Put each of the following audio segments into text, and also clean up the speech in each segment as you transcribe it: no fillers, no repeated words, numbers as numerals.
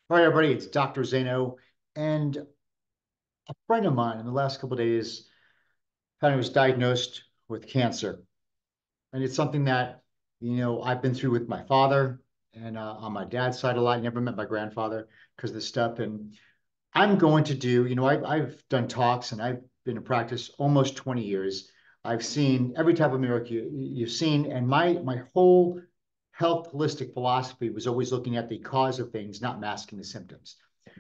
All right, everybody, it's Dr. Zaino, and a friend of mine in the last couple of days kind of was diagnosed with cancer. And it's something that, I've been through with my father and on my dad's side a lot. I never met my grandfather because of this stuff. And I'm going to do, I've done talks and I've been in practice almost 20 years. I've seen every type of miracle you've seen. And my whole health holistic philosophy was always looking at the cause of things, not masking the symptoms.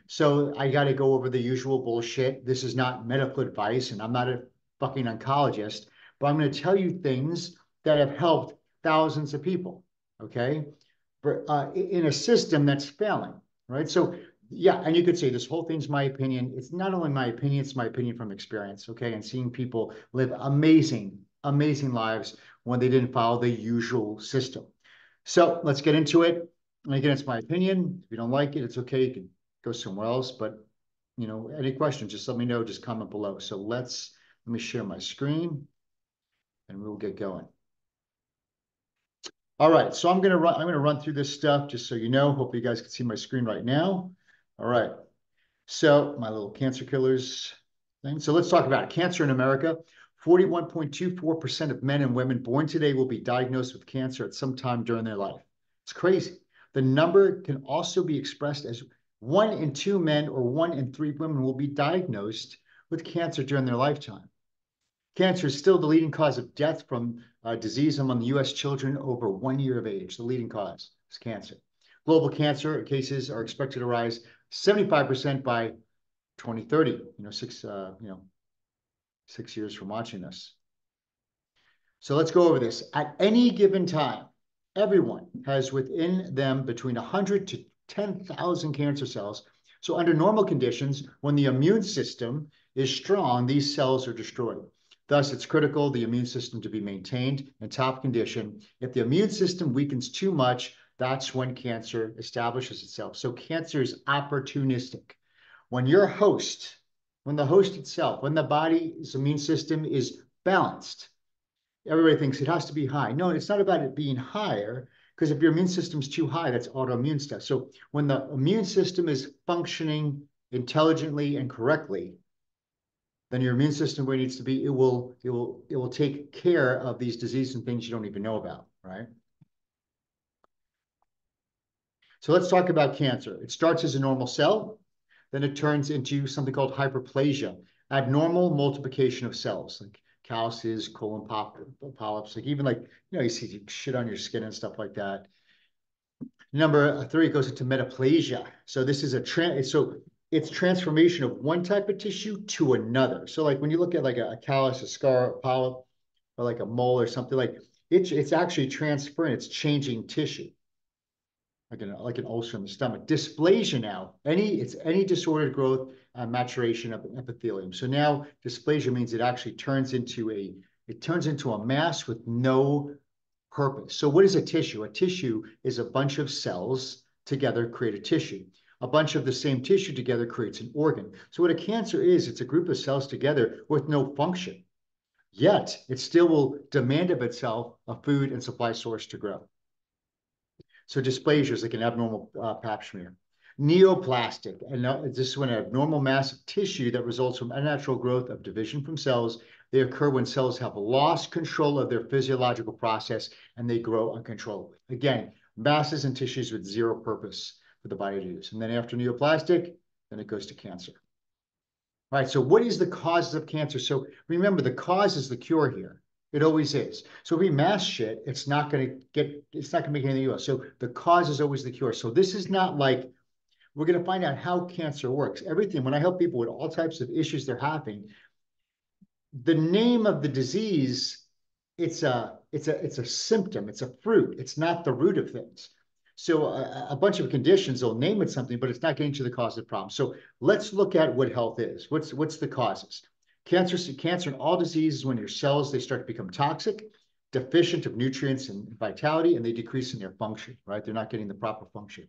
So I got to go over the usual bullshit. This is not medical advice, and I'm not a fucking oncologist, but I'm going to tell you things that have helped thousands of people. Okay, in a system that's failing, right? So yeah, and you could say this whole thing's my opinion. It's not only my opinion; it's my opinion from experience. Okay, and seeing people live amazing, amazing lives when they didn't follow the usual system. So let's get into it. And again, it's my opinion. If you don't like it, it's okay. You can go somewhere else. But any questions, just let me know. Just comment below. So let me share my screen and we'll get going. All right, so I'm gonna run through this stuff just so you know. Hopefully you guys can see my screen right now. All right. So my little cancer killers thing. So let's talk about it. Cancer in America. 41.24% of men and women born today will be diagnosed with cancer at some time during their life. It's crazy. The number can also be expressed as 1 in 2 men or 1 in 3 women will be diagnosed with cancer during their lifetime. Cancer is still the leading cause of death from disease among US children over 1 year of age. The leading cause is cancer. Global cancer cases are expected to rise 75% by 2030, 6 years from watching this. So let's go over this. At any given time, everyone has within them between 100 to 10,000 cancer cells. So under normal conditions, when the immune system is strong, these cells are destroyed. Thus, it's critical the immune system to be maintained in top condition. If the immune system weakens too much, that's when cancer establishes itself. So cancer is opportunistic. When your host, when the host itself, when the body's immune system is balanced, everybody thinks it has to be high. No, it's not about it being higher, because if your immune system's too high, that's autoimmune stuff. So when the immune system is functioning intelligently and correctly, then your immune system where it needs to be, it will take care of these diseases and things you don't even know about, right? So let's talk about cancer. It starts as a normal cell, then it turns into something called hyperplasia, abnormal multiplication of cells, like calluses, colon polyps, like even like, you see shit on your skin and stuff like that. Number three goes into metaplasia. So this is it's transformation of one type of tissue to another. So like when you look at like a callus, a scar, a polyp, or like a mole or something, like it's actually transferring, it's changing tissue like an ulcer in the stomach. Dysplasia now, it's any disordered growth and maturation of epithelium. So now dysplasia means it turns into a mass with no purpose. So what is a tissue? A tissue is a bunch of cells together create a tissue. A bunch of the same tissue together creates an organ. So what a cancer is, it's a group of cells together with no function. Yet it still will demand of itself a food and supply source to grow. So dysplasia is like an abnormal pap smear. Neoplastic, and this is when an abnormal mass of tissue that results from unnatural growth of division from cells. They occur when cells have lost control of their physiological process and they grow uncontrollably. Again, masses and tissues with zero purpose for the body to use. And then after neoplastic, then it goes to cancer. All right, so what is the causes of cancer? So remember, the cause is the cure here. It always is. So if we mask shit, it's not going to make anything else. So the cause is always the cure. So this is not like we're going to find out how cancer works. Everything, when I help people with all types of issues they're having, the name of the disease, it's a symptom, it's a fruit, it's not the root of things. So a bunch of conditions, they'll name it something, but it's not getting to the cause of the problem. So let's look at what health is. What's the causes? Cancer and all diseases, when your cells, they start to become toxic, deficient of nutrients and vitality, and they decrease in their function, right? They're not getting the proper function.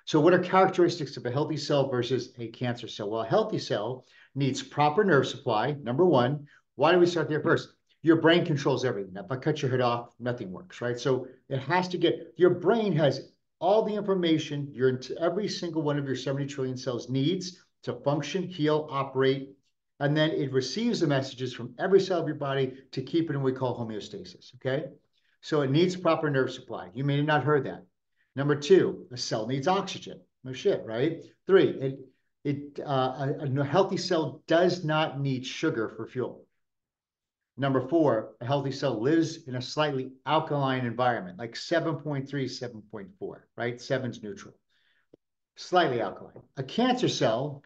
So what are characteristics of a healthy cell versus a cancer cell? Well, a healthy cell needs proper nerve supply, number one. Why do we start there first? Your brain controls everything. Now, if I cut your head off, nothing works, right? So it has to your brain has all the information every single one of your 70 trillion cells needs to function, heal, operate, and then it receives the messages from every cell of your body to keep it in what we call homeostasis, okay? So it needs proper nerve supply. You may have not heard that. Number two, a cell needs oxygen. No shit, right? Three, a healthy cell does not need sugar for fuel. Number four, a healthy cell lives in a slightly alkaline environment, like 7.3, 7.4, right? Seven's neutral, slightly alkaline. A cancer cell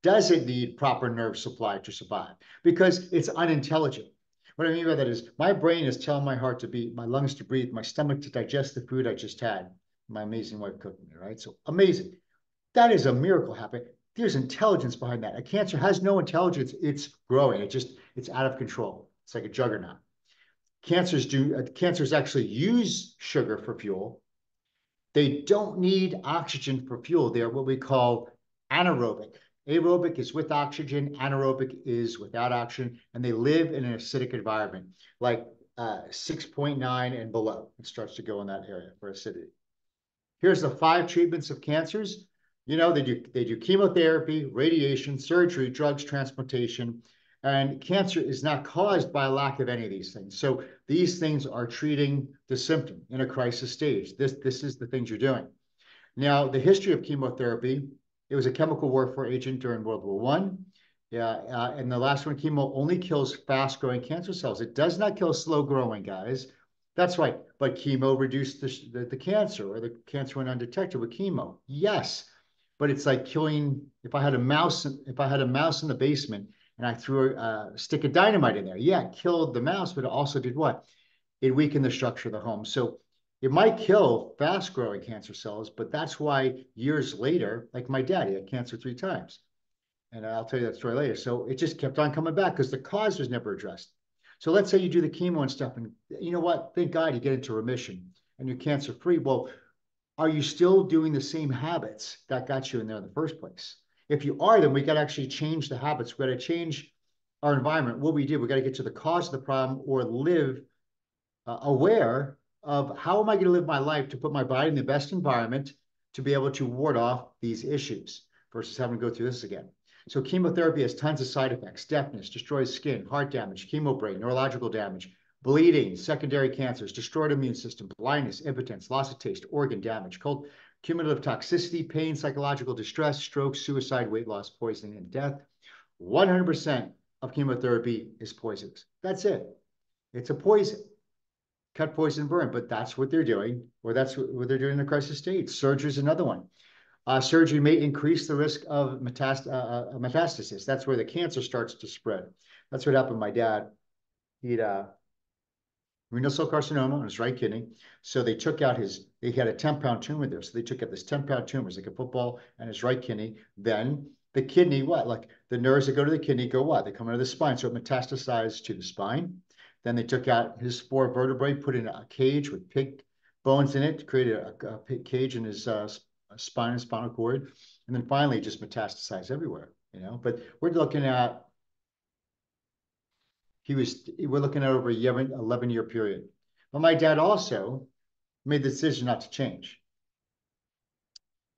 doesn't need proper nerve supply to survive because it's unintelligent. What I mean by that is my brain is telling my heart to beat, my lungs to breathe, my stomach to digest the food I just had. My amazing wife cooking it, right? So amazing. That is a miracle happening. There's intelligence behind that. A cancer has no intelligence. It's growing. It's out of control. It's like a juggernaut. Cancers actually use sugar for fuel. They don't need oxygen for fuel. They're what we call anaerobic. Aerobic is with oxygen, anaerobic is without oxygen, and they live in an acidic environment, like 6.9 and below. It starts to go in that area for acidity. Here's the 5 treatments of cancers. You know, they do chemotherapy, radiation, surgery, drugs, transplantation, and cancer is not caused by a lack of any of these things. So these things are treating the symptom in a crisis stage. This is the things you're doing. Now, the history of chemotherapy, it was a chemical warfare agent during World War I. Yeah, and the last one, chemo only kills fast-growing cancer cells. It does not kill slow-growing, guys. That's right, but chemo reduced the cancer, or the cancer went undetected with chemo. Yes, but it's like killing. If I had a mouse in the basement and I threw a stick of dynamite in there, yeah, it killed the mouse, but it also did what? It weakened the structure of the home. So it might kill fast-growing cancer cells, but that's why years later, like my dad, he had cancer 3 times. And I'll tell you that story later. So it just kept on coming back because the cause was never addressed. So let's say you do the chemo and stuff, and you know what? Thank God you get into remission and you're cancer-free. Well, are you still doing the same habits that got you in there in the first place? If you are, then we got to actually change the habits. We got to change our environment. What we do, we got to get to the cause of the problem or live aware of how am I going to live my life to put my body in the best environment to be able to ward off these issues versus having to go through this again. So chemotherapy has tons of side effects: deafness, destroys skin, heart damage, chemobrain, neurological damage, bleeding, secondary cancers, destroyed immune system, blindness, impotence, loss of taste, organ damage, cumulative toxicity, pain, psychological distress, stroke, suicide, weight loss, poisoning, and death. 100% of chemotherapy is poisonous. That's it. It's a poison. Cut, poison, burn, but that's what they're doing, or that's what they're doing in the crisis stage. Surgery is another one. Surgery may increase the risk of metastasis. That's where the cancer starts to spread. That's what happened to my dad. He had renal cell carcinoma on his right kidney. So they took out he had a 10-pound tumor there. So they took out this 10-pound tumor, it's like a football, and his right kidney. Then the kidney, like the nerves that go to the kidney go what? They come into the spine. So it metastasized to the spine. Then they took out his 4 vertebrae, put in a cage with pig bones in it, created a cage in his spine and spinal cord. And then finally just metastasized everywhere, you know. But we're looking at over a 11-year period. But my dad also made the decision not to change.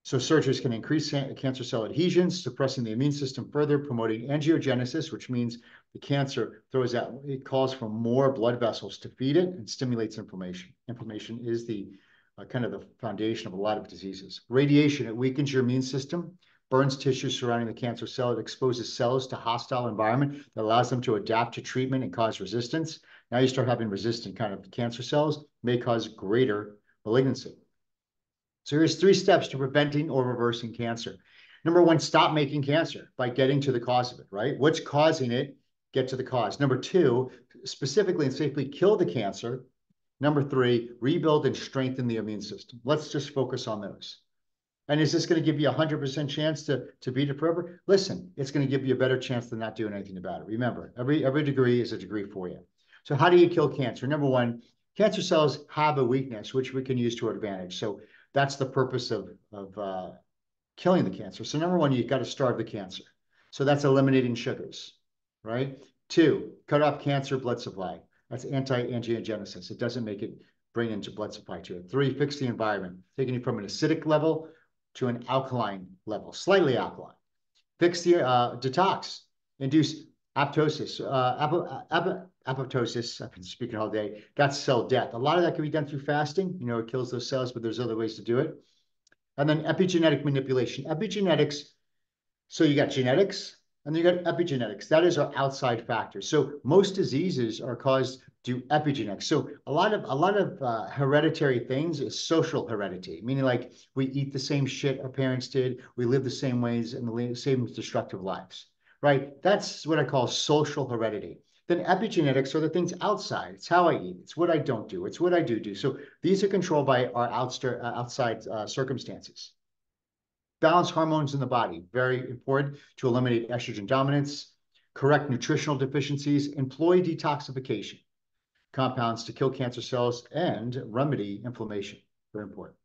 So surgeries can increase cancer cell adhesions, suppressing the immune system further, promoting angiogenesis, which means the cancer it calls for more blood vessels to feed it and stimulates inflammation. Inflammation is the kind of the foundation of a lot of diseases. Radiation, it weakens your immune system, burns tissue surrounding the cancer cell. It exposes cells to hostile environment that allows them to adapt to treatment and cause resistance. Now you start having resistant kind of cancer cells, may cause greater malignancy. So here's 3 steps to preventing or reversing cancer. Number 1, stop making cancer by getting to the cause of it, right? What's causing it? Get to the cause. Number 2, specifically and safely kill the cancer. Number 3, rebuild and strengthen the immune system. Let's just focus on those. And is this going to give you a 100% chance to beat it forever? Listen, it's going to give you a better chance than not doing anything about it. Remember, every degree is a degree for you. So how do you kill cancer? Number 1, cancer cells have a weakness, which we can use to our advantage. So that's the purpose of killing the cancer. So number 1, you've got to starve the cancer. So that's eliminating sugars, right? 2, cut off cancer blood supply. That's anti-angiogenesis. It doesn't make it bring into blood supply to it. 3, fix the environment, taking it from an acidic level to an alkaline level, slightly alkaline. Fix the detox, induce apoptosis. Apoptosis, I've been speaking all day, that's cell death. A lot of that can be done through fasting. You know, it kills those cells, but there's other ways to do it. And then epigenetic manipulation. Epigenetics, so you got genetics and then you got epigenetics. That is our outside factor. So most diseases are caused due epigenetics. So a lot of hereditary things is social heredity, meaning like we eat the same shit our parents did, we live the same ways and the same destructive lives, right? That's what I call social heredity. Then epigenetics are the things outside. It's how I eat. It's what I don't do. It's what I do. So these are controlled by our outside circumstances. Balance hormones in the body, very important to eliminate estrogen dominance, correct nutritional deficiencies, employ detoxification compounds to kill cancer cells, and remedy inflammation. Very important.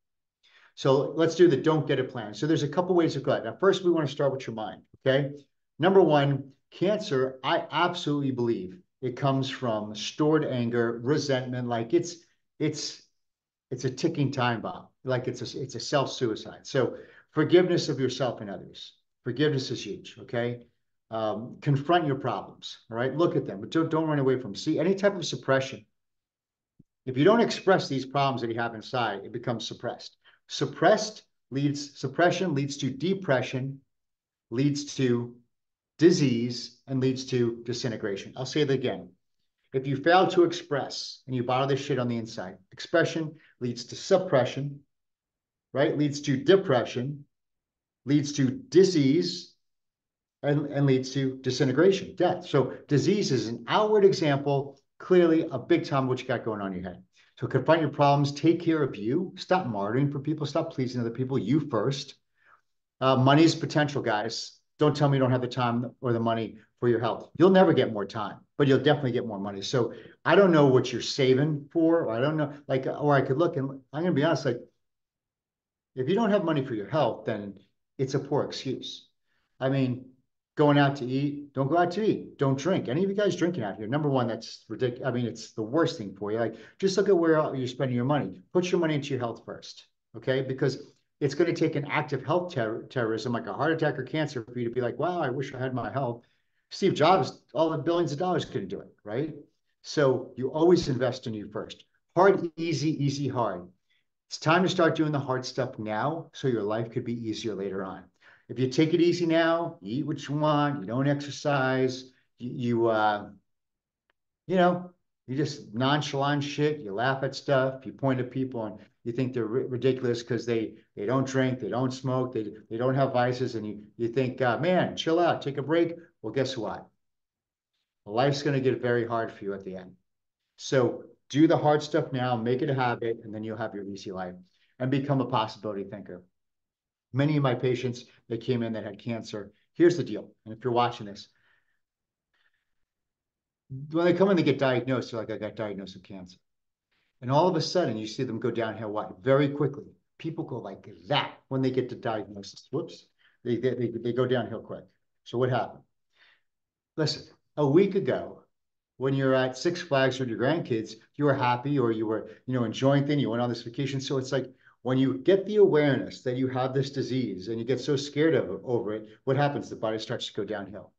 So let's do the don't get it plan. So there's a couple ways of that. Now, first, we want to start with your mind, okay? Number one, cancer, I absolutely believe it comes from stored anger, resentment, like it's a ticking time bomb, like it's a self-suicide. So forgiveness of yourself and others. Forgiveness is huge, okay? Confront your problems, all right? Look at them, but don't run away from them. See, any type of suppression, if you don't express these problems that you have inside, it becomes suppressed. Suppression leads to depression, leads to disease, and leads to disintegration. I'll say that again. If you fail to express and you bottle this shit on the inside, expression leads to suppression, right? Leads to depression, leads to disease, and leads to disintegration, death. So disease is an outward example, clearly a big time what you got going on in your head. So confront your problems, take care of you, stop martyring for people, stop pleasing other people, you first. Money is potential, guys. Don't tell me you don't have the time or the money for your health. You'll never get more time, but you'll definitely get more money. So I don't know what you're saving for, or I don't know, like, or I could look and I'm going to be honest, like, if you don't have money for your health, then it's a poor excuse. I mean, going out to eat, don't go out to eat. Don't drink. Any of you guys drinking out here? Number one, that's ridiculous. I mean, it's the worst thing for you. Like, just look at where you're spending your money. Put your money into your health first, okay? Because it's going to take an act of health terrorism, like a heart attack or cancer, for you to be like, wow, I wish I had my health. Steve Jobs, all the billions of dollars couldn't do it, right? So you always invest in you first. Hard, easy, easy, hard. It's time to start doing the hard stuff now so your life could be easier later on. If you take it easy now, you eat what you want, you don't exercise, you know, you just nonchalant shit, you laugh at stuff, you point at people and you think they're ridiculous because they don't drink, they don't smoke, they don't have vices, and you think, man, chill out, take a break. Well, guess what? Life's going to get very hard for you at the end. So do the hard stuff now, make it a habit, and then you'll have your easy life and become a possibility thinker. Many of my patients that came in that had cancer, here's the deal. And if you're watching this, when they come in, they get diagnosed, they're like, I got diagnosed with cancer. And all of a sudden, you see them go downhill, what? Very quickly. People go like that when they get to diagnosis. Whoops. They go downhill quick. So what happened? Listen, a week ago, when you're at Six Flags with your grandkids, you were happy, or you were, enjoying things, you went on this vacation. So it's like, when you get the awareness that you have this disease and you get so scared over it, what happens? The body starts to go downhill.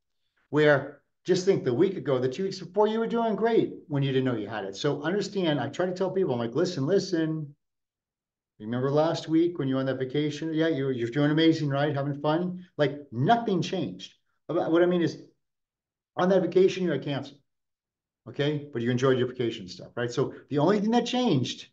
Where just think the week ago, the 2 weeks before, you were doing great when you didn't know you had it. So understand, I try to tell people, I'm like, listen. Remember last week when you were on that vacation? Yeah, you're doing amazing, right? Having fun? Like nothing changed. What I mean is, on that vacation, you had cancer. Okay, but you enjoyed your vacation stuff, right? So the only thing that changed,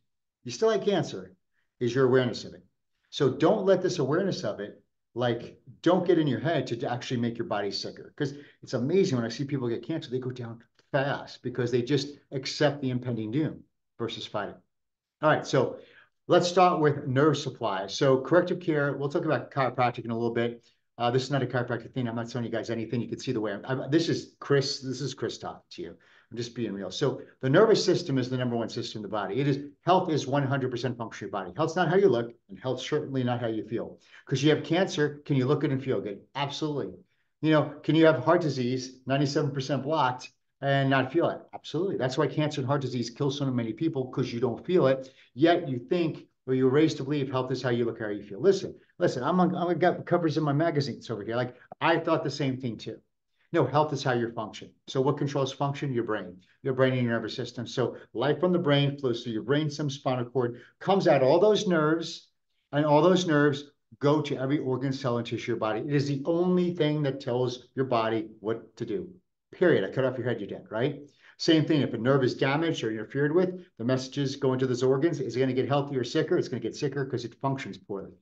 you still had cancer, is your awareness of it. So don't let this awareness of it, like, don't get in your head to actually make your body sicker. Because it's amazing when I see people get cancer, they go down fast because they just accept the impending doom versus fighting. All right, so let's start with nerve supply. So corrective care, we'll talk about chiropractic in a little bit. This is not a chiropractic thing. I'm not telling you guys anything. You can see the way this is Chris talking to you. I'm just being real. So the nervous system is the number one system in the body. Health is 100% function of your body. Health's not how you look, and health's certainly not how you feel. Because you have cancer, can you look good and feel good? Absolutely. Can you have heart disease, 97% blocked, and not feel it. Absolutely. That's why cancer and heart disease kill so many people, because you don't feel it. Yet you think, or you're raised to believe health is how you look, how you feel. Listen, I'm got covers in my magazines over here. Like, I thought the same thing too. No, health is how you function. So what controls function? Your brain and your nervous system. So life from the brain flows through your brain, some spinal cord, comes out all those nerves, and all those nerves go to every organ, cell, and tissue of your body. It is the only thing that tells your body what to do. Period. I cut off your head, you're dead, right? Same thing. If a nerve is damaged or interfered with, the messages go into those organs. Is it going to get healthier or sicker? It's going to get sicker because it functions poorly.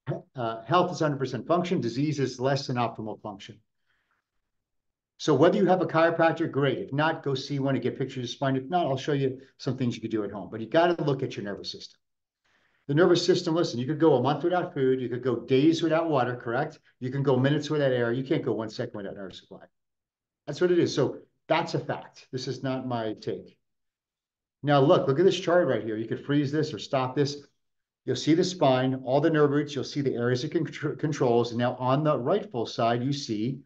Health is 100% function. Disease is less than optimal function. So whether you have a chiropractor, great. If not, go see one and get pictures of your spine. If not, I'll show you some things you could do at home. But you got to look at your nervous system. The nervous system, listen, you could go a month without food. You could go days without water, correct? You can go minutes without air. You can't go 1 second without nerve supply. That's what it is. So that's a fact. This is not my take. Now look at this chart right here. You could freeze this or stop this. You'll see the spine, all the nerve roots. You'll see the areas it controls. And now on the rightful side, you see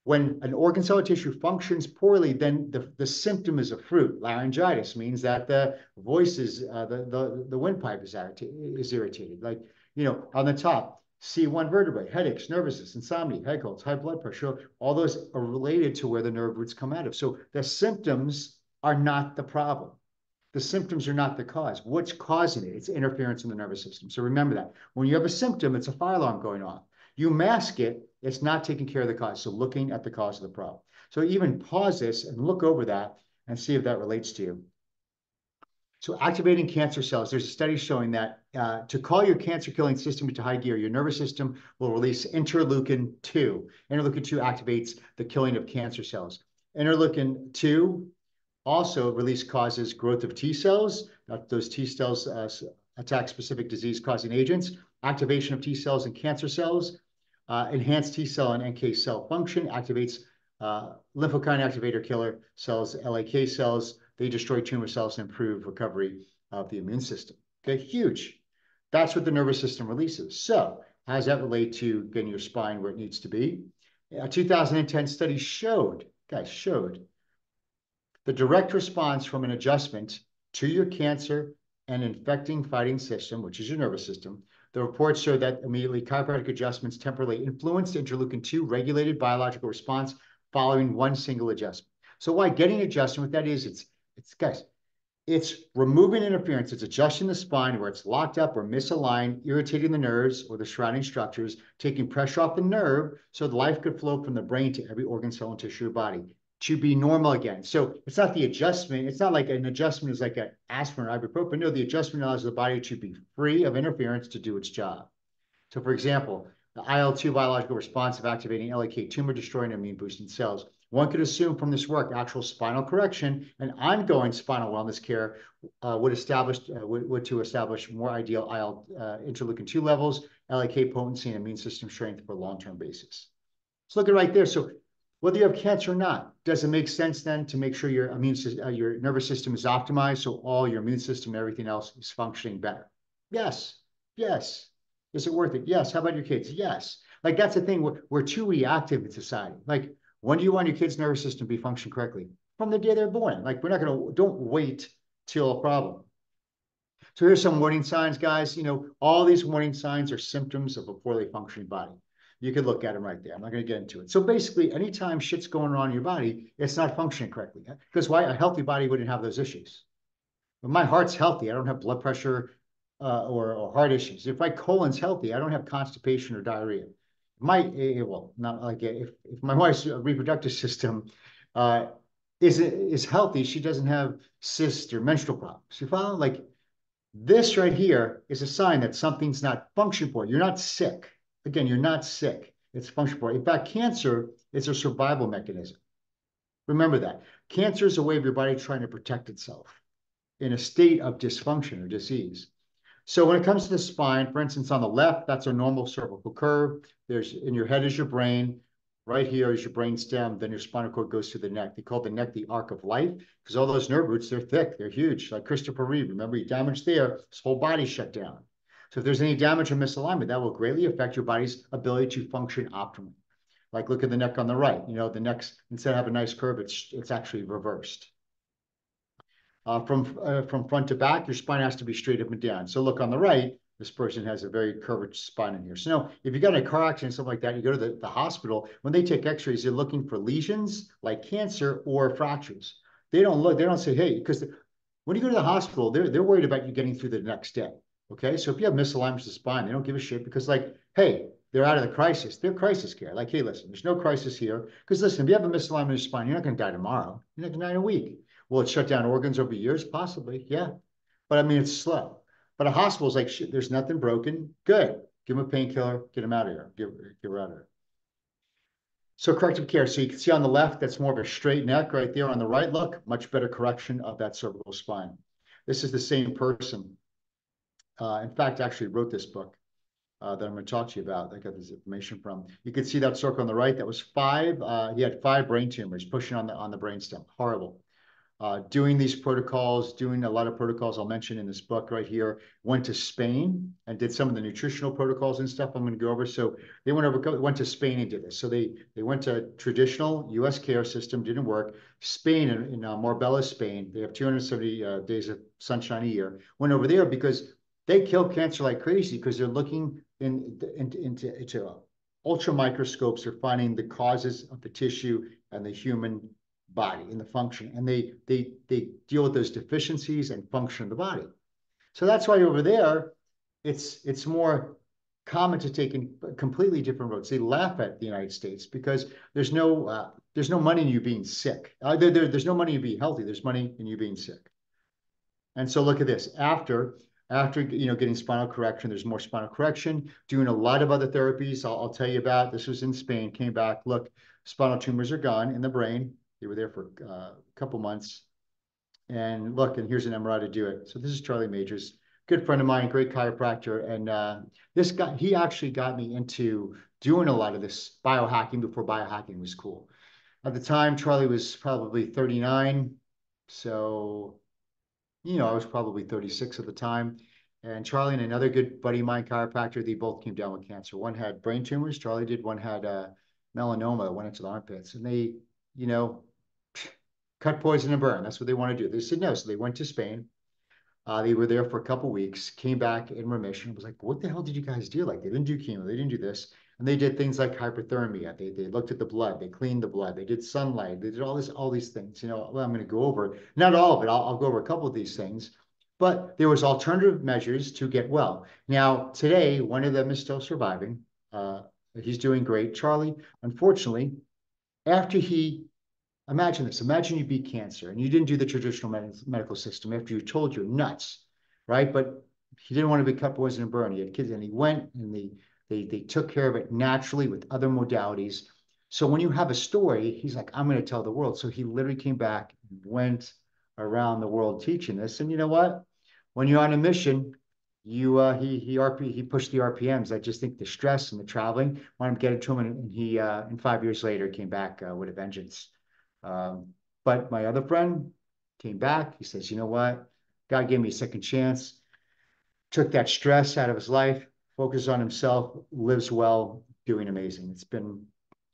when an organ, cell, or tissue functions poorly, then the symptom is a fruit. Laryngitis means that the voice is, the windpipe is irritated. Like, on the top, C1 vertebrae, headaches, nervousness, insomnia, head colds, high blood pressure, all those are related to where the nerve roots come out of. So the symptoms are not the problem. The symptoms are not the cause. What's causing it? It's interference in the nervous system. So remember that. When you have a symptom, it's a fire alarm going off. You mask it, it's not taking care of the cause. So looking at the cause of the problem. So even pause this and look over that and see if that relates to you. So activating cancer cells, there's a study showing that to call your cancer-killing system into high gear, your nervous system will release interleukin-2. Interleukin-2 activates the killing of cancer cells. Interleukin-2 also causes growth of T cells. Those T cells attack specific disease-causing agents. Activation of T cells and cancer cells. Enhanced T cell and NK cell function activates lymphokine activator killer cells, LAK cells. They destroy tumor cells and improve recovery of the immune system. Okay, huge. That's what the nervous system releases. So how does that relate to getting your spine where it needs to be? A 2010 study showed the direct response from an adjustment to your cancer and infecting fighting system, which is your nervous system. The reports showed that immediately chiropractic adjustments temporarily influenced interleukin-2 regulated biological response following one single adjustment. So why getting adjustment? What that is, it's removing interference. It's adjusting the spine where it's locked up or misaligned, irritating the nerves or the surrounding structures, taking pressure off the nerve so the life could flow from the brain to every organ, cell, and tissue of your body to be normal again. So it's not the adjustment. It's not like an adjustment is like an aspirin or ibuprofen. No, the adjustment allows the body to be free of interference to do its job. So for example, the IL-2 biological response of activating LAK tumor destroying immune boosting cells. One could assume from this work, actual spinal correction and ongoing spinal wellness care would to establish more ideal interleukin-2 levels, LAK potency, and immune system strength for a long-term basis. So look at right there. So whether you have cancer or not, does it make sense then to make sure your your nervous system is optimized so all your immune system and everything else is functioning better? Yes, yes. Is it worth it? Yes. How about your kids? Yes. Like that's the thing. We're too reactive in society. Like when do you want your kid's nervous system to be functioning correctly? From the day they're born. Like don't wait till a problem. So here's some warning signs, guys. All these warning signs are symptoms of a poorly functioning body. You could look at them right there. I'm not going to get into it. So basically, anytime shit's going on in your body, it's not functioning correctly. Because why? A healthy body wouldn't have those issues. But my heart's healthy. I don't have blood pressure or heart issues. If my colon's healthy, I don't have constipation or diarrhea. Not like if my wife's reproductive system is healthy, she doesn't have cysts or menstrual problems. You follow? Like this right here is a sign that something's not functioning for you. You're not sick. Again, you're not sick. It's functional for you. In fact, cancer is a survival mechanism. Remember that. Cancer is a way of your body trying to protect itself in a state of dysfunction or disease. So when it comes to the spine, for instance, on the left, that's a normal cervical curve. In your head is your brain. Right here is your brain stem. Then your spinal cord goes to the neck. They call the neck the arc of life because all those nerve roots, they're thick. They're huge. Like Christopher Reeve. Remember, he damaged there. His whole body shut down. So if there's any damage or misalignment, that will greatly affect your body's ability to function optimally. Like look at the neck on the right. The neck's instead of having a nice curve, it's actually reversed. From front to back, your spine has to be straight up and down. So look on the right, this person has a very curved spine in here. So now, if you got in a car accident, something like that, you go to the hospital, when they take x-rays, they're looking for lesions like cancer or fractures. They don't say, hey, because when you go to the hospital, they're worried about you getting through the next day. Okay, so if you have misalignments of the spine, they don't give a shit because like, hey, they're out of the crisis. They're crisis care. Like, hey, listen, there's no crisis here. Because listen, if you have a misalignment of your spine, you're not going to die tomorrow. You're not going to die in a week. Will it shut down organs over years? Possibly, yeah. But I mean, it's slow. But a hospital's like, shit, there's nothing broken. Good. Give him a painkiller. Get him out of here. Get her out of here. So corrective care. So you can see on the left, that's more of a straight neck right there. On the right, look, much better correction of that cervical spine. This is the same person. In fact, actually wrote this book that I'm going to talk to you about. I got this information from. You can see that circle on the right. That was five. He had 5 brain tumors pushing on the brainstem. Horrible. Doing these protocols, doing a lot of protocols I'll mention in this book right here. Went to Spain and did some of the nutritional protocols and stuff I'm going to go over. So they went to Spain and did this. So they went to traditional U.S. care system, didn't work. Spain, in Marbella, Spain, they have 270 days of sunshine a year. Went over there because they kill cancer like crazy because they're looking into ultra microscopes. They're finding the causes of the tissue and the human body and the function, and they deal with those deficiencies and function of the body. So that's why over there, it's more common to take in completely different roads. They laugh at the United States because there's no money in you being sick. There's no money in you being healthy. There's money in you being sick. And so look at this. After getting spinal correction, there's more spinal correction, doing a lot of other therapies I'll tell you about. This was in Spain, came back, look, spinal tumors are gone in the brain. They were there for a couple months. And look, and here's an MRI to do it. So this is Charlie Majors, good friend of mine, great chiropractor. And this guy, he actually got me into doing a lot of this biohacking before biohacking was cool. At the time, Charlie was probably 39. So I was probably 36 at the time. And Charlie and another good buddy of mine, chiropractor, they both came down with cancer. One had brain tumors, Charlie did. One had melanoma that went into the armpits. And they, cut, poison, and burn. That's what they want to do. They said no. So they went to Spain. They were there for a couple weeks, came back in remission. It was like, what the hell did you guys do? Like, they didn't do chemo. They didn't do this. And they did things like hyperthermia. They looked at the blood. They cleaned the blood. They did sunlight. They did all these things. Well, I'm going to go over, not all of it. I'll go over a couple of these things. But there was alternative measures to get well. Now, today, one of them is still surviving. He's doing great. Charlie, unfortunately, after imagine this. Imagine you beat cancer and you didn't do the traditional medical system after you told you're nuts, right? But he didn't want to be cut, poison, and burn. He had kids and he went and they took care of it naturally with other modalities. So when you have a story, he's like, I'm going to tell the world. So he literally came back and went around the world teaching this. And you know what? When you're on a mission, he pushed the RPMs. I just think the stress and the traveling wanted to get it to him, and he in 5 years later came back with a vengeance. But my other friend came back. He says, you know what? God gave me a second chance, took that stress out of his life, focused on himself, lives well, doing amazing. It's been,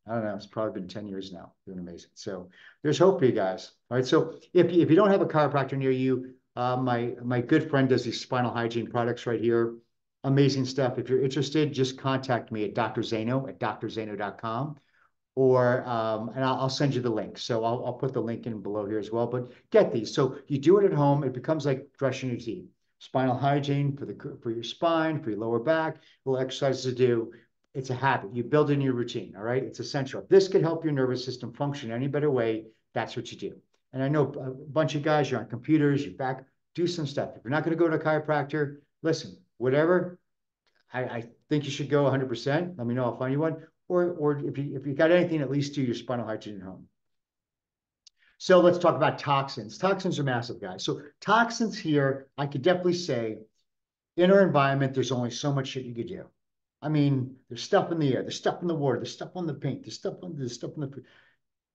I don't know, it's probably been 10 years now, doing amazing. So there's hope for you guys. All right. So if you don't have a chiropractor near you, my good friend does these spinal hygiene products right here. Amazing stuff. If you're interested, just contact me at Dr. Zaino at drzano.com. Or and I'll send you the link. So I'll put the link in below here as well. But get these. So you do it at home. It becomes like brushing your teeth. Spinal hygiene for your spine, for your lower back, little exercises to do. It's a habit. You build it in your routine. All right. It's essential. If this could help your nervous system function any better way, that's what you do. And I know a bunch of guys, you're on computers, you're back, do some stuff. If you're not going to go to a chiropractor, listen, whatever. I think you should go 100%. Let me know. I'll find you one. Or if you got anything, at least do your spinal hygiene at home. So let's talk about toxins. Toxins are massive, guys. So toxins here, I could definitely say, in our environment, there's only so much shit you could do. I mean, there's stuff in the air, there's stuff in the water, there's stuff on the paint, there's stuff on the.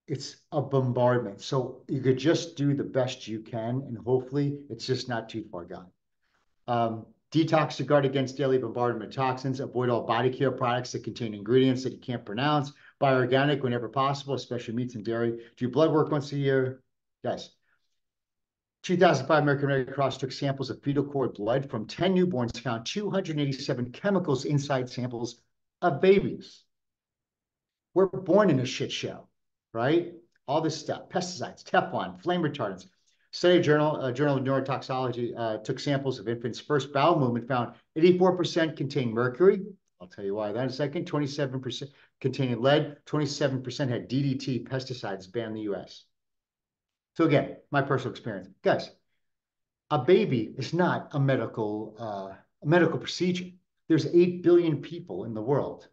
It's a bombardment. So you could just do the best you can, and hopefully it's just not too far gone. Detox to guard against daily bombardment of toxins. Avoid all body care products that contain ingredients that you can't pronounce Buy organic whenever possible, especially meats and dairy. Do blood work once a year. Yes. 2005, American Red Cross took samples of fetal cord blood from 10 newborns, found 287 chemicals inside samples of babies. We're born in a shit show, right? All this stuff, pesticides, Teflon, flame retardants. Study Journal of Neurotoxicology took samples of infants' first bowel movement, found 84% contained mercury. I'll tell you why that in a second. 27% containing lead, 27% had DDT pesticides banned in the US. So again, my personal experience. Guys, a baby is not a medical procedure. There's 8 billion people in the world.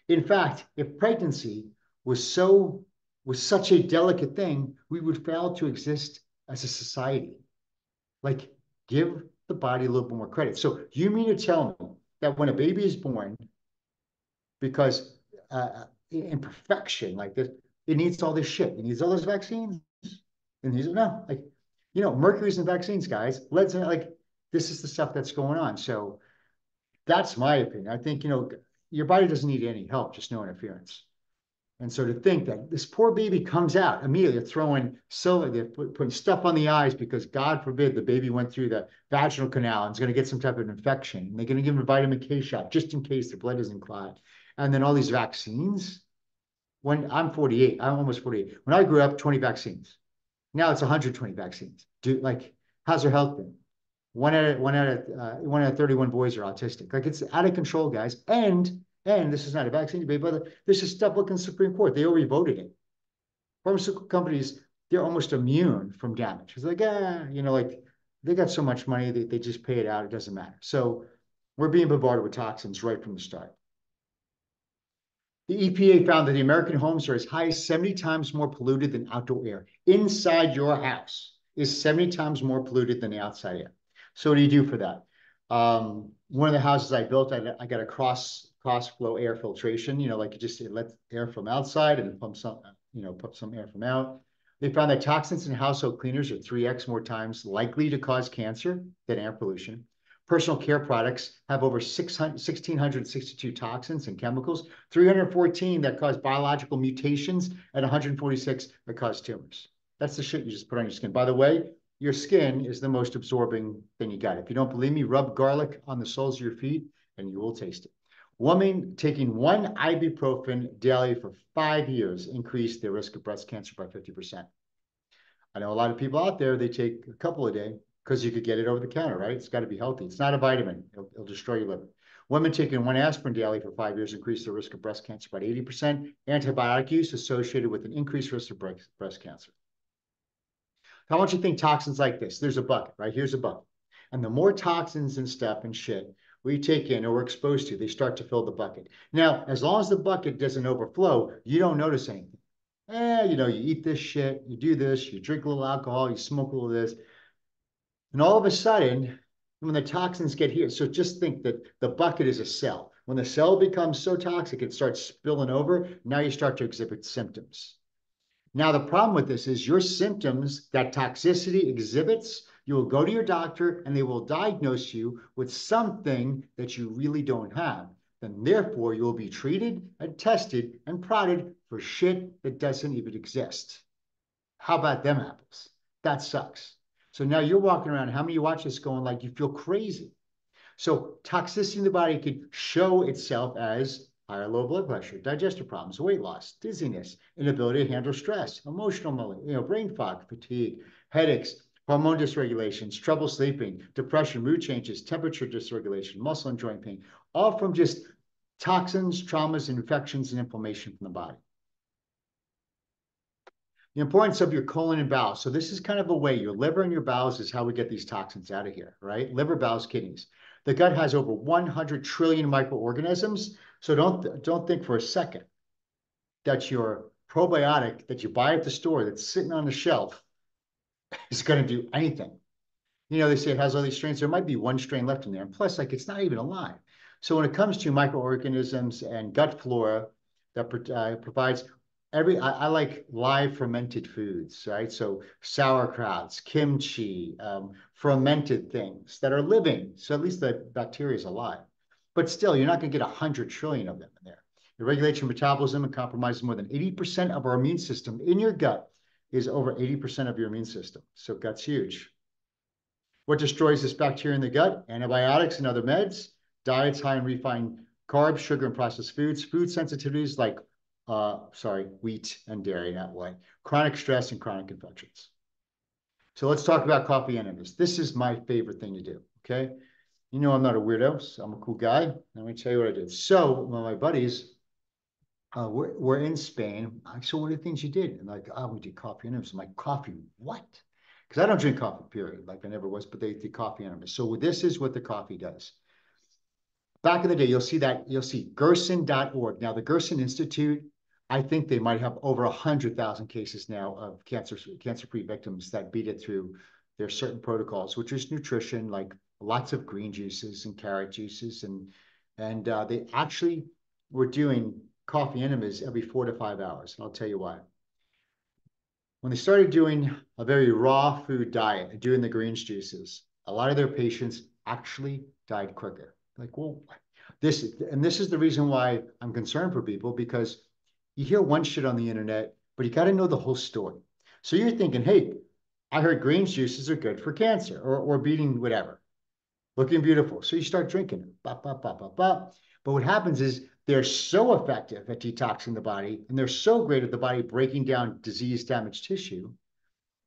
In fact, if pregnancy was such a delicate thing, we would fail to exist as a society. Like, give the body a little bit more credit. So you mean to tell me that when a baby is born, because imperfection like this, it needs all this shit. It needs all those vaccines. And these no, like, mercury's in vaccines, guys. Let's like, this is the stuff that's going on. So that's my opinion. I think, your body doesn't need any help, just no interference. And so to think that this poor baby comes out immediately throwing they're putting stuff on the eyes because God forbid the baby went through the vaginal canal and is going to get some type of infection. And they're going to give him a vitamin K shot just in case the blood doesn't clot. And then all these vaccines. When I'm 48, I'm almost 48. When I grew up, 20 vaccines. Now it's 120 vaccines. How's their health been? One out of 31 boys are autistic. Like, it's out of control, guys. And this is not a vaccine debate, but this is stuff looking Supreme Court. They already voted it. Pharmaceutical companies, they're almost immune from damage. It's like, they got so much money, they just pay it out. It doesn't matter. So we're being bombarded with toxins right from the start. The EPA found that the American homes are as high as 70 times more polluted than outdoor air. Inside your house is 70 times more polluted than the outside air. So what do you do for that? One of the houses I built, I got a cross flow air filtration. Like, it lets air from outside and pump some air from out. They found that toxins in household cleaners are 3x more times likely to cause cancer than air pollution. Personal care products have over 1,662 toxins and chemicals, 314 that cause biological mutations, and 146 that cause tumors. That's the shit you just put on your skin. By the way, your skin is the most absorbing thing you got. If you don't believe me, rub garlic on the soles of your feet and you will taste it. Women taking 1 ibuprofen daily for 5 years increased their risk of breast cancer by 50%. I know a lot of people out there, they take a couple a day because you could get it over the counter, right? It's got to be healthy. It's not a vitamin. It'll destroy your liver. Women taking 1 aspirin daily for 5 years increased their risk of breast cancer by 80%. Antibiotic use associated with an increased risk of breast cancer. How much you think toxins like this? There's a bucket, right? Here's a bucket. And the more toxins and stuff and shit we take in or we're exposed to, they start to fill the bucket. Now, as long as the bucket doesn't overflow, you don't notice anything. You eat this shit, you do this, you drink a little alcohol, you smoke a little of this. And all of a sudden, when the toxins get here, so just think that the bucket is a cell. When the cell becomes so toxic, it starts spilling over. Now you start to exhibit symptoms. Now, the problem with this is your symptoms that toxicity exhibits, you will go to your doctor and they will diagnose you with something that you really don't have. And therefore, you will be treated and tested and prodded for shit that doesn't even exist. How about them apples? That sucks. So now you're walking around, how many of you watch this going like you feel crazy? So toxicity in the body could show itself as higher low blood pressure, digestive problems, weight loss, dizziness, inability to handle stress, emotional, brain fog, fatigue, headaches, hormone dysregulations, trouble sleeping, depression, mood changes, temperature dysregulation, muscle and joint pain, all from just toxins, traumas, infections, and inflammation from the body. The importance of your colon and bowels. So this is kind of a way, your liver and your bowels is how we get these toxins out of here, right? Liver, bowels, kidneys. The gut has over 100 trillion microorganisms. So don't think for a second that your probiotic that you buy at the store that's sitting on the shelf is going to do anything. They say it has all these strains. There might be one strain left in there. And plus, it's not even alive. So when it comes to microorganisms and gut flora that provides I like live fermented foods, right? So sauerkrauts, kimchi, fermented things that are living. So at least the bacteria is alive. But still, you're not going to get 100 trillion of them in there. It regulates your metabolism and compromises more than 80% of our immune system. In your gut is over 80% of your immune system. So gut's huge. What destroys this bacteria in the gut? Antibiotics and other meds, diets high in refined carbs, sugar, and processed foods, food sensitivities like, wheat and dairy, that way, chronic stress and chronic infections. So let's talk about coffee enemas. This is my favorite thing to do, okay? You know I'm not a weirdo, so I'm a cool guy. Let me tell you what I did. So one of my buddies, we're in Spain. I said, what are the things you did? And like, oh, we did coffee enemas. I'm like, coffee, what? Because I don't drink coffee, period. Like I never was, but they did coffee enemas. So this is what the coffee does. Back in the day, you'll see Gerson.org. Now, the Gerson Institute, I think they might have over 100,000 cases now of cancer-free victims that beat it through their certain protocols, which is nutrition, like lots of green juices and carrot juices. And they actually were doing coffee enemas every 4 to 5 hours. And I'll tell you why. When they started doing a very raw food diet and doing the greens juices, a lot of their patients actually died quicker. Like, well, this is the reason why I'm concerned for people, because you hear one shit on the internet, but you got to know the whole story. So you're thinking, hey, I heard greens juices are good for cancer or beating whatever, looking beautiful. So you start drinking them. Bop, bop, bop, bop, bop. But what happens is they're so effective at detoxing the body, and they're so great at the body breaking down disease damaged tissue,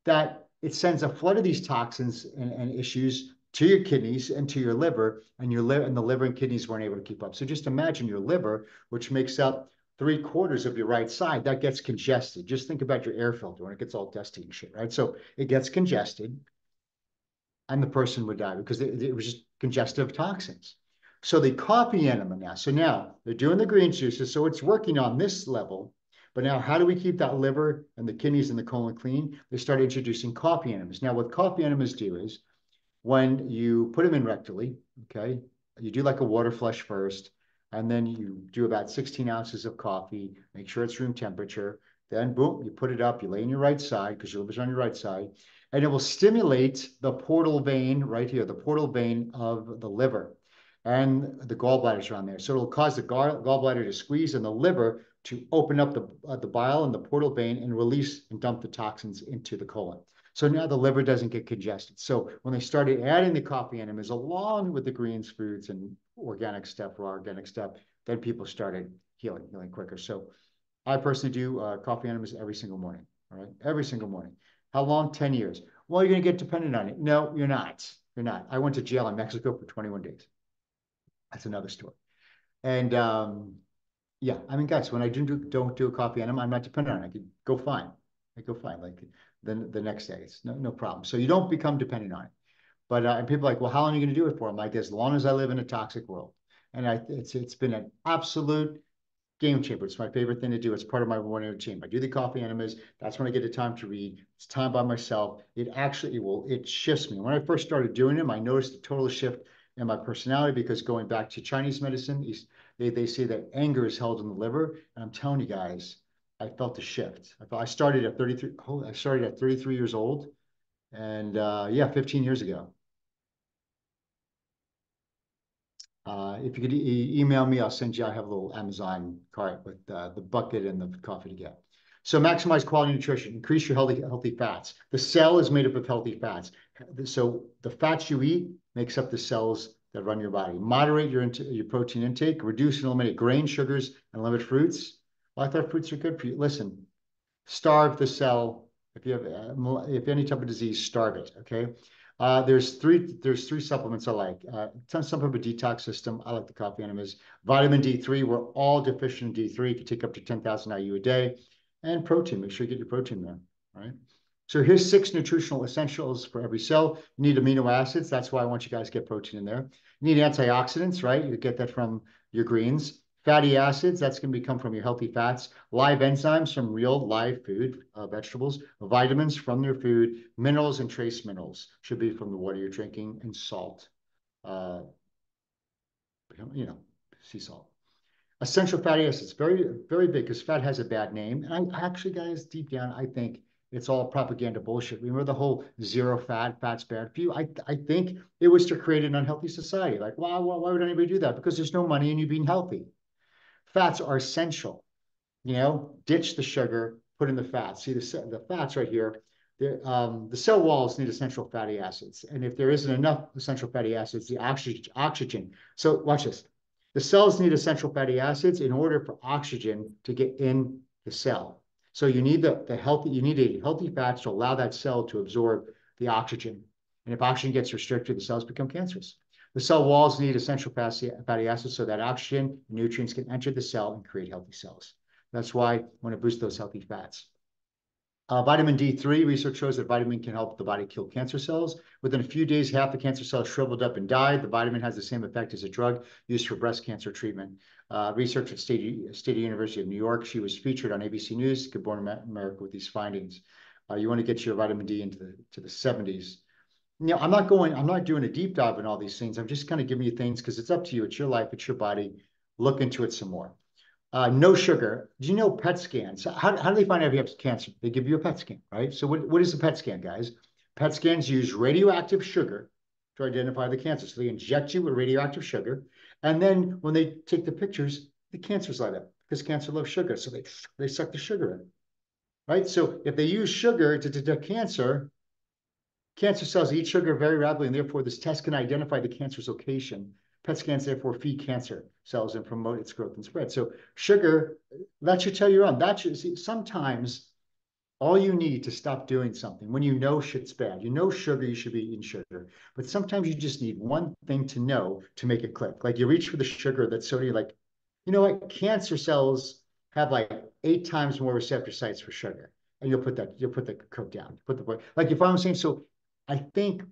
that it sends a flood of these toxins and issues to your kidneys and to your liver, and the liver and kidneys weren't able to keep up. So just imagine your liver, which makes up 3/4 of your right side, that gets congested. Just think about your air filter when it gets all dusty and shit, right? So it gets congested, and the person would die because it was just congestive toxins. So the coffee enema now. So now they're doing the green juices, so it's working on this level. But now, how do we keep that liver and the kidneys and the colon clean? They start introducing coffee enemas. Now, what coffee enemas do is when you put them in rectally, okay, you do like a water flush first, and then you do about 16 ounces of coffee, make sure it's room temperature. Then, boom, you put it up, you lay on your right side because your liver's on your right side, and it will stimulate the portal vein right here, the portal vein of the liver. And the gallbladders are on there. So it'll cause the gallbladder to squeeze and the liver to open up the bile and the portal vein and release and dump the toxins into the colon. So now the liver doesn't get congested. So when they started adding the coffee enemas along with the greens foods and organic stuff, raw organic stuff, then people started healing quicker. So I personally do coffee enemas every single morning. All right, every single morning. How long? 10 years. Well, you're going to get dependent on it. No, you're not. You're not. I went to jail in Mexico for 21 days. That's another story. And yeah, I mean, guys, when I don't do a coffee enema, I'm not dependent on it. I could go fine. I go fine. Like the next day, it's no problem. So you don't become dependent on it. But and people are like, well, how long are you going to do it for? I'm like, as long as I live in a toxic world. And it's been an absolute game changer. It's my favorite thing to do. It's part of my morning routine. I do the coffee enemas. That's when I get the time to read. It's time by myself. It shifts me. When I first started doing them, I noticed a total shift in my personality, because going back to Chinese medicine, they say that anger is held in the liver. And I'm telling you guys, I felt a shift. I started at 33. I started at 33 years old, and yeah, 15 years ago. If you could email me, I'll send you. I have a little Amazon cart with the bucket and the coffee to get. So maximize quality nutrition, increase your healthy fats. The cell is made up of healthy fats. So the fats you eat makes up the cells that run your body. Moderate your protein intake, reduce and eliminate grain, sugars, and limit fruits. Well, I thought fruits are good for you. Listen, starve the cell. If you have any type of disease, starve it. Okay. There's three supplements I like. Some of a detox system. I like the coffee enemas. Vitamin D3. We're all deficient in D3. You can take up to 10,000 IU a day. And protein. Make sure you get your protein there. Right. So here's 6 nutritional essentials for every cell. You need amino acids. That's why I want you guys to get protein in there. You need antioxidants, right? You get that from your greens. Fatty acids, that's going to come from your healthy fats. Live enzymes from real live food, vegetables. Vitamins from your food. Minerals and trace minerals should be from the water you're drinking. And salt, uh, sea salt. Essential fatty acids, very, very big, because fat has a bad name. And I actually, guys, deep down, I think it's all propaganda bullshit. Remember the whole zero fat, fat's bad for you? I think it was to create an unhealthy society. Like, why would anybody do that? Because there's no money in you being healthy. Fats are essential. Ditch the sugar, put in the fats. See the fats right here. The cell walls need essential fatty acids. And if there isn't enough essential fatty acids, the oxygen. So watch this. The cells need essential fatty acids in order for oxygen to get in the cell. So you need you need a healthy fats to allow that cell to absorb the oxygen. And if oxygen gets restricted, the cells become cancerous. The cell walls need essential fatty acids so that oxygen and nutrients can enter the cell and create healthy cells. That's why we want to boost those healthy fats. Vitamin D3, research shows that vitamin can help the body kill cancer cells. Within a few days, half the cancer cells shriveled up and died. The vitamin has the same effect as a drug used for breast cancer treatment. Research at State University of New York. She was featured on ABC News, Good Morning America, with these findings. You want to get your vitamin D into the 70s. I'm not doing a deep dive on all these things. I'm just kind of giving you things because it's up to you. It's your life. It's your body. Look into it some more. No sugar. Do you know PET scans? How do they find out if you have cancer? They give you a PET scan, right? So what is a PET scan, guys? PET scans use radioactive sugar to identify the cancer. So they inject you with radioactive sugar. And then when they take the pictures, the cancer's light up because cancer loves sugar. So they suck the sugar in, right? So if they use sugar to detect cancer cells eat sugar very rapidly, and therefore this test can identify the cancer's location. PET scans therefore feed cancer cells and promote its growth and spread. So sugar, that should tell you on. Sometimes all you need to stop doing something when you know shit's bad. Sugar, you should be eating sugar. But sometimes you just need one thing to know to make it click. Like you reach for the sugar that's sodium, like, you know what? Cancer cells have like 8 times more receptor sites for sugar. And you'll put the coke down. Like if I'm saying, so I think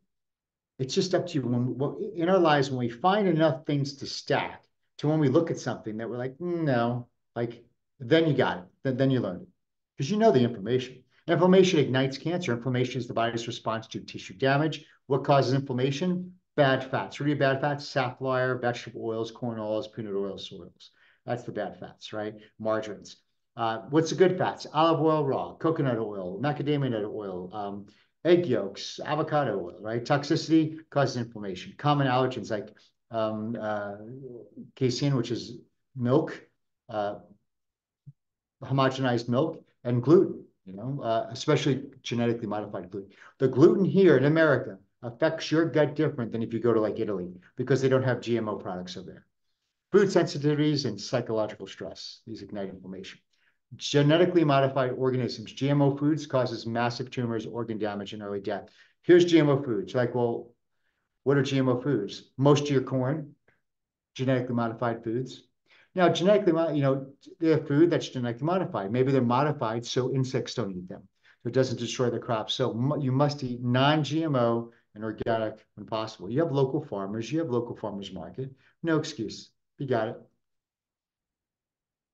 it's just up to you. In our lives, when we find enough things to stack to when we look at something that we're like, no, like then you got it. Then you learned it because you know the information. Inflammation ignites cancer. Inflammation is the body's response to tissue damage. What causes inflammation? Bad fats. What are your bad fats? Safflower, vegetable oils, corn oils, peanut oils, soy oils. That's the bad fats, right? Margarines. What's the good fats? Olive oil raw, coconut oil, macadamia nut oil, egg yolks, avocado oil, right? Toxicity causes inflammation. Common allergens like casein, which is milk, homogenized milk, and gluten, especially genetically modified gluten. The gluten here in America affects your gut different than if you go to like Italy because they don't have GMO products over there. Food sensitivities and psychological stress. These ignite inflammation. Genetically modified organisms. GMO foods causes massive tumors, organ damage, and early death. Here's GMO foods. Like, well, what are GMO foods? Most of your corn, genetically modified foods. Now, they're food that's genetically modified. Maybe they're modified so insects don't eat them. So it doesn't destroy the crops. So you must eat non-GMO and organic when possible. You have local farmers. You have local farmers market. No excuse. You got it.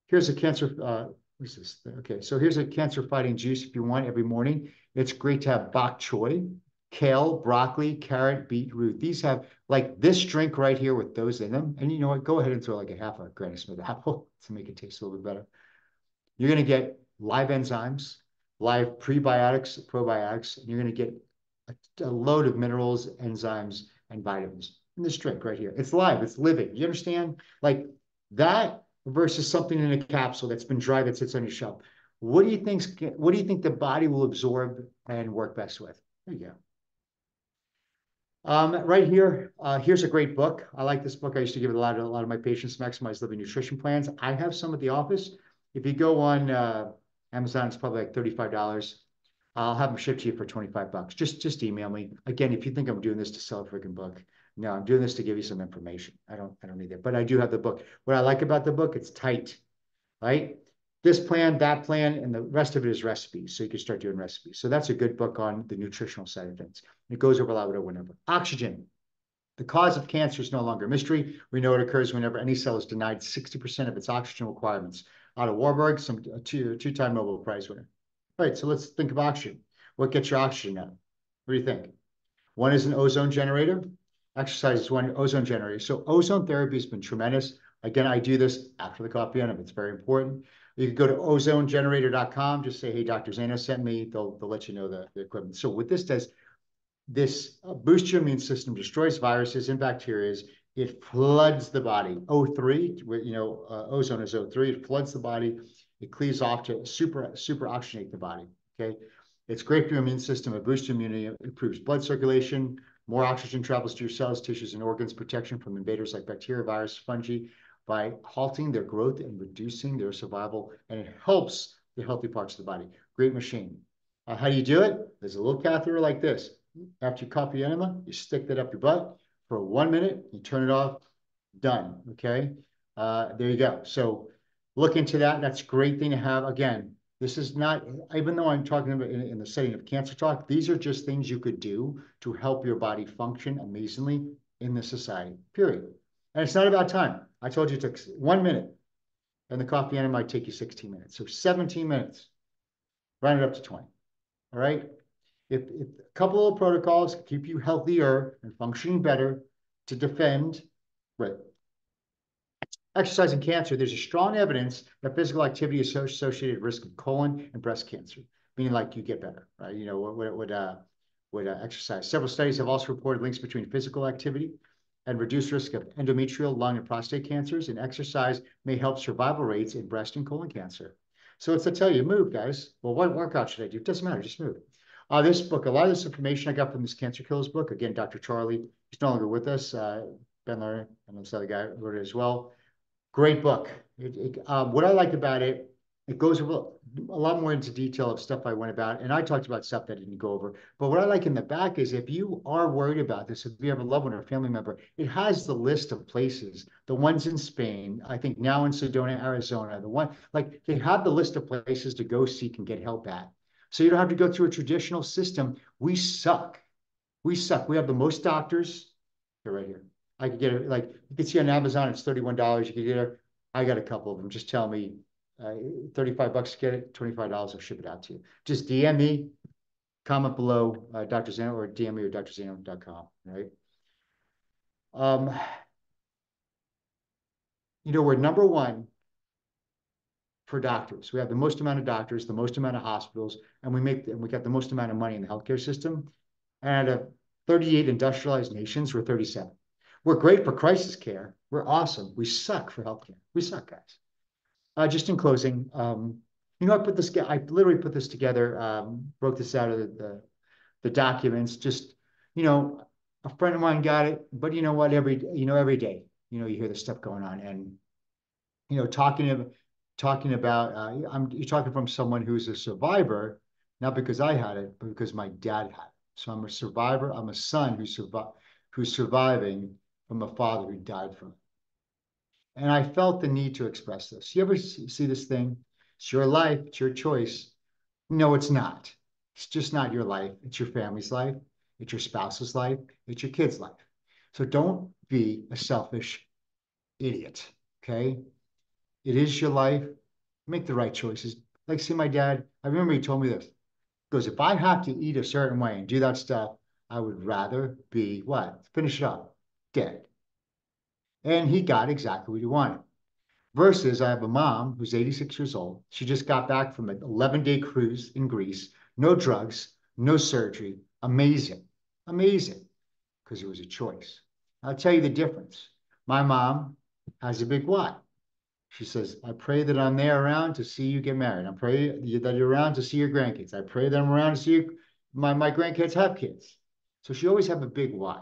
Here's a cancer, what's this? Okay, so here's a cancer-fighting juice if you want every morning. It's great to have bok choy, kale, broccoli, carrot, beetroot. These have like this drink right here with those in them. And you know what? Go ahead and throw like a half a Granny Smith apple to make it taste a little bit better. You're going to get live enzymes, live prebiotics, probiotics, and you're going to get a load of minerals, enzymes, and vitamins in this drink right here. It's live, it's living. You understand? Like that versus something in a capsule that's been dry that sits on your shelf. What do you think the body will absorb and work best with? There you go. Right here, here's a great book. I like this book. I used to give it a lot of my patients, Maximize Living Nutrition Plans. I have some at the office. If you go on Amazon, it's probably like $35. I'll have them shipped to you for $25. Just email me. Again, if you think I'm doing this to sell a freaking book, no, I'm doing this to give you some information. I don't need that, but I do have the book. What I like about the book, it's tight, right? This plan, that plan, and the rest of it is recipes. So you can start doing recipes. So that's a good book on the nutritional side of things. It goes over a lot whenever. Oxygen. The cause of cancer is no longer a mystery. We know it occurs whenever any cell is denied 60% of its oxygen requirements. Otto Warburg, a two-time Nobel Prize winner. All right, so let's think of oxygen. What gets your oxygen out? What do you think? One is an ozone generator. Exercise is one ozone generator. So ozone therapy has been tremendous. Again, I do this after the coffee on them. It's very important. You can go to ozonegenerator.com. Just say, hey, Dr. Zaino sent me. They'll let you know the equipment. So what this does, this boosts your immune system, destroys viruses and bacteria. It floods the body. O3, ozone is O3. It floods the body. It cleaves off to super oxygenate the body. Okay, it's great for your immune system. It boosts immunity. It improves blood circulation. More oxygen travels to your cells, tissues, and organs. Protection from invaders like bacteria, virus, fungi, by halting their growth and reducing their survival. And it helps the healthy parts of the body. Great machine. How do you do it? There's a little catheter like this. After you cough the enema, you stick that up your butt for 1 minute, you turn it off, done, okay? There you go. So look into that. That's a great thing to have. Again, this is not, even though I'm talking about in the setting of cancer talk, these are just things you could do to help your body function amazingly in this society, period. And it's not about time. I told you it took 1 minute, and the coffee enema might take you 16 minutes. So 17 minutes, round it up to 20, all right? If a couple of protocols keep you healthier and functioning better to defend, right? Exercise and cancer, there's a strong evidence that physical activity is associated with risk of colon and breast cancer, meaning like you get better, right? You know, would exercise. Several studies have also reported links between physical activity and reduced risk of endometrial, lung, and prostate cancers, and exercise may help survival rates in breast and colon cancer. So it's to tell you, move, guys. Well, what workout should I do? It doesn't matter, just move. This book, a lot of this information I got from this Cancer Killers book. Again, Dr. Charlie, he's no longer with us. Ben Lerner and this other guy wrote it as well. Great book. What I liked about it, it goes a lot more into detail of stuff I went about, and I talked about stuff that I didn't go over. But what I like in the back is if you are worried about this, if you have a loved one or a family member, it has the list of places, the ones in Spain, I think now in Sedona, Arizona, the one, like they have the list of places to go seek and get help at. So you don't have to go through a traditional system. We suck. We suck. We have the most doctors. They're right here. I could get it, like you can see on Amazon, it's $31. You can get it. I got a couple of them. Just tell me 35 bucks to get it, $25, I'll ship it out to you. Just DM me, comment below Dr. Zaino, or DM me or drzano.com, right? We're number one for doctors. We have the most amount of doctors, the most amount of hospitals, and we got the most amount of money in the healthcare system. And out of 38 industrialized nations, we're 37. We're great for crisis care. We're awesome. We suck for healthcare. We suck, guys. Just in closing, I literally put this together, broke this out of the documents. Just, a friend of mine got it, but you know what? Every day, you hear this stuff going on, and talking about, you're talking from someone who's a survivor, not because I had it, but because my dad had it. So I'm a survivor. I'm a son who's surviving from a father who died from it. And I felt the need to express this. You ever see this thing? It's your life. It's your choice. No, it's not. It's just not your life. It's your family's life. It's your spouse's life. It's your kid's life. So don't be a selfish idiot, okay? It is your life. Make the right choices. Like, see, my dad, I remember he told me this. He goes, if I have to eat a certain way and do that stuff, I would rather be what? Finish it up, dead. And he got exactly what he wanted. Versus I have a mom who's 86 years old. She just got back from an 11-day cruise in Greece. No drugs, no surgery. Amazing. Amazing. Because it was a choice. I'll tell you the difference. My mom has a big why. She says, I pray that I'm there around to see you get married. I pray that you're around to see your grandkids. I pray that I'm around to see my grandkids have kids. So she always have a big why.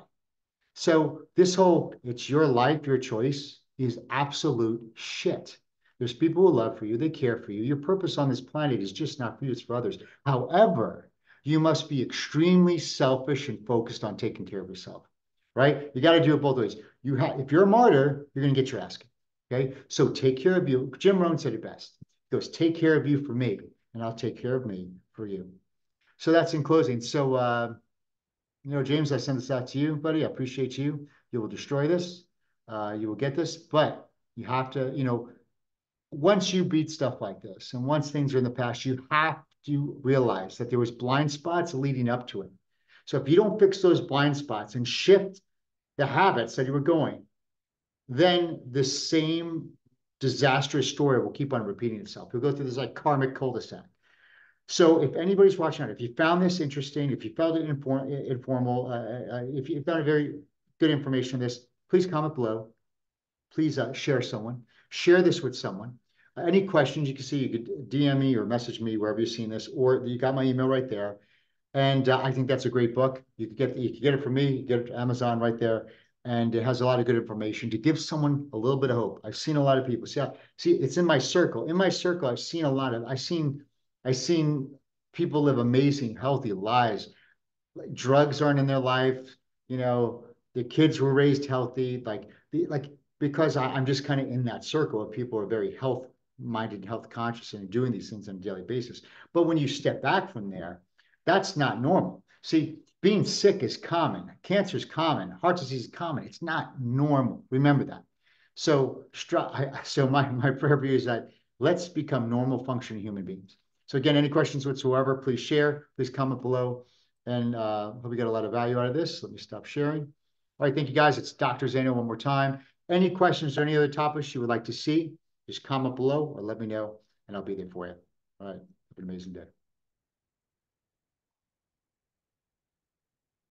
So this whole, it's your life, your choice, is absolute shit. There's people who love for you, they care for you. Your purpose on this planet is just not for you, it's for others. However, you must be extremely selfish and focused on taking care of yourself, right? You got to do it both ways. If you're a martyr, you're going to get your ass kicked, okay? So take care of you. Jim Rohn said it best. He goes, take care of you for me, and I'll take care of me for you. So that's in closing. So, James, I send this out to you, buddy. I appreciate you. You will destroy this. You will get this, but you have to, once you beat stuff like this, and once things are in the past, you have to realize that there was blind spots leading up to it. So if you don't fix those blind spots and shift the habits that you were going, then the same disastrous story will keep on repeating itself. You'll go through this like karmic cul-de-sac. So if anybody's watching out, if you found this interesting, if you found it informal, if you found a very good information on this, please comment below. Please share someone. Share this with someone. Any questions, you can see, you could DM me or message me wherever you've seen this, or you got my email right there. And I think that's a great book. You can get it from me, you get it to Amazon right there. And it has a lot of good information to give someone a little bit of hope. I've seen a lot of people. See, it's in my circle. In my circle, I've seen people live amazing, healthy lives. Like, drugs aren't in their life. You know, the kids were raised healthy. Because I'm just kind of in that circle of people who are very health minded, health conscious, and doing these things on a daily basis. But when you step back from there, that's not normal. See, being sick is common. Cancer is common. Heart disease is common. It's not normal. Remember that. So my prayer for you is that let's become normal functioning human beings. So again, any questions whatsoever, please share, please comment below, and hope you got a lot of value out of this. Let me stop sharing. All right, thank you guys. It's Dr. Zaino one more time. Any questions or any other topics you would like to see, just comment below or let me know, and I'll be there for you. All right, have an amazing day.